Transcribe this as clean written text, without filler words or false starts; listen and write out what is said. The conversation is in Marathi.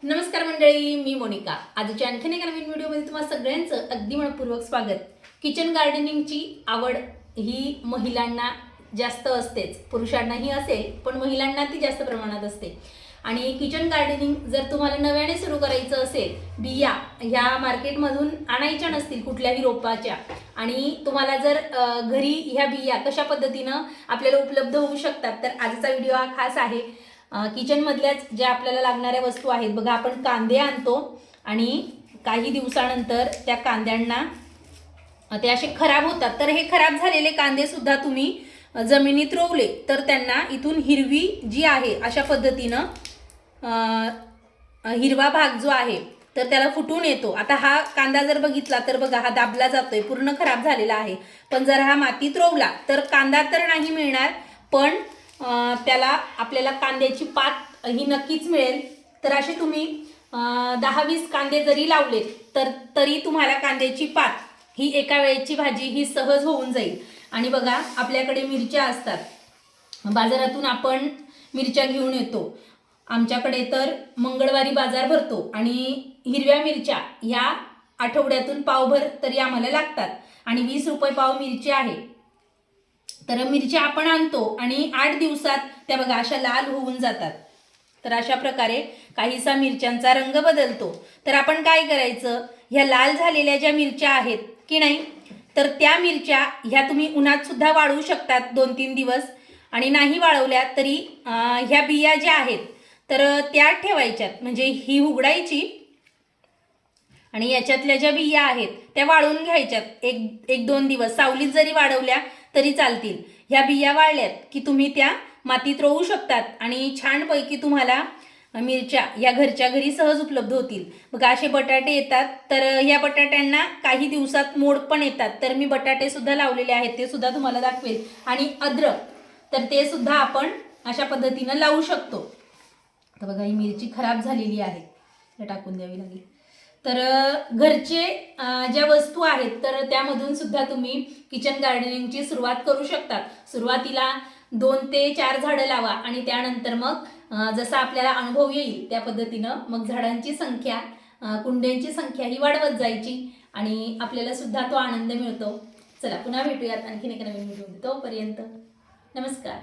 नमस्कार मंडळी, मी मोनिका. आजच्या आणखीन एका नवीन व्हिडिओमध्ये तुम्हा सगळ्यांचं अगदी मनपूर्वक स्वागत. किचन गार्डनिंगची आवड ही महिलांना जास्त असतेच, पुरुषांनाही असेल, पण महिलांना ती जास्त प्रमाणात असते. आणि किचन गार्डनिंग जर तुम्हाला नव्याने सुरू करायचं असेल, बिया ह्या मार्केटमधून आणायच्या नसतील कुठल्याही रोपाच्या, आणि तुम्हाला जर घरी ह्या बिया कशा पद्धतीनं आपल्याला उपलब्ध होऊ शकतात, तर आजचा व्हिडिओ हा खास आहे. किचनमधल्याच ज्या आपल्याला लागणाऱ्या वस्तू आहेत बघा, आपण कांदे आणतो आणि काही दिवसानंतर त्या कांद्यांना ते असे खराब होतात. तर हे खराब झालेले कांदे सुद्धा तुम्ही जमिनीत रोवले तर त्यांना इथून हिरवी जी आहे अशा पद्धतीनं हिरवा भाग जो आहे तर त्याला फुटून येतो. आता हा कांदा जर बघितला तर बघा, हा दाबला जातोय, पूर्ण खराब झालेला आहे. पण जर हा मातीत रोवला तर कांदा तर नाही मिळणार, पण त्याला आपल्याला कांद्याची पात ही नक्कीच मिळेल. तर असे तुम्ही 10-20 कांदे जरी लावले तर तरी तुम्हाला कांद्याची पात ही एका वेळेची भाजी ही सहज होऊन जाईल. आणि बघा, आपल्याकडे मिरच्या असतात, बाजारातून आपण मिरच्या घेऊन येतो. आमच्याकडे तर मंगळवारी बाजार भरतो आणि हिरव्या मिरच्या ह्या आठवड्यातून पावभर तरी आम्हाला लागतात आणि 20 रुपये पाव मिरची आहे. तर मिरच्या आपण आणतो आणि 8 दिवसात त्या बघा अशा लाल होऊन जातात. तर अशा प्रकारे काहीसा मिरच्यांचा रंग बदलतो. तर आपण काय करायचं, ह्या लाल झालेल्या ज्या मिरच्या आहेत की नाही, तर त्या मिरच्या ह्या तुम्ही उन्हात सुद्धा वाळवू शकतात 2-3 दिवस, आणि नाही वाळवल्या तरी ह्या बिया ज्या आहेत तर त्या ठेवायच्यात, म्हणजे ही उघडायची आणि याच्यातल्या ज्या बिया आहेत त्या वाळवून घ्यायच्यात. 1-2 दिवस सावलीत जरी वाळवल्या तरी चालतील. ह्या बिया वाळल्यात की तुम्ही त्या मातीत रोवू शकतात आणि छानपैकी तुम्हाला मिरच्या या घरच्या घरी सहज उपलब्ध होतील. बघा, असे बटाटे येतात, तर ह्या बटाट्यांना काही दिवसात मोड पण येतात. तर मी बटाटे सुद्धा लावलेले आहेत, ते सुद्धा तुम्हाला दाखवेल. आणि अद्रक, तर ते सुद्धा आपण अशा पद्धतीनं लावू शकतो. तर बघा, ही मिरची खराब झालेली आहे, हे टाकून द्यावी लागेल. तर घरचे ज्या वस्तू आहेत तर त्यामधून सुद्धा तुम्ही किचन गार्डनिंगची सुरुवात करू शकता. सुरुवातीला 2 ते 4 झाडं लावा आणि त्यानंतर मग जसा आपल्याला अनुभव येईल त्या पद्धतीनं मग झाडांची संख्या, कुंड्यांची संख्या ही वाढवत जायची आणि आपल्याला सुद्धा तो आनंद मिळतो. चला, पुन्हा भेटूयात आणखीन एका नवीन व्हिडिओमध्ये. तोपर्यंत नमस्कार.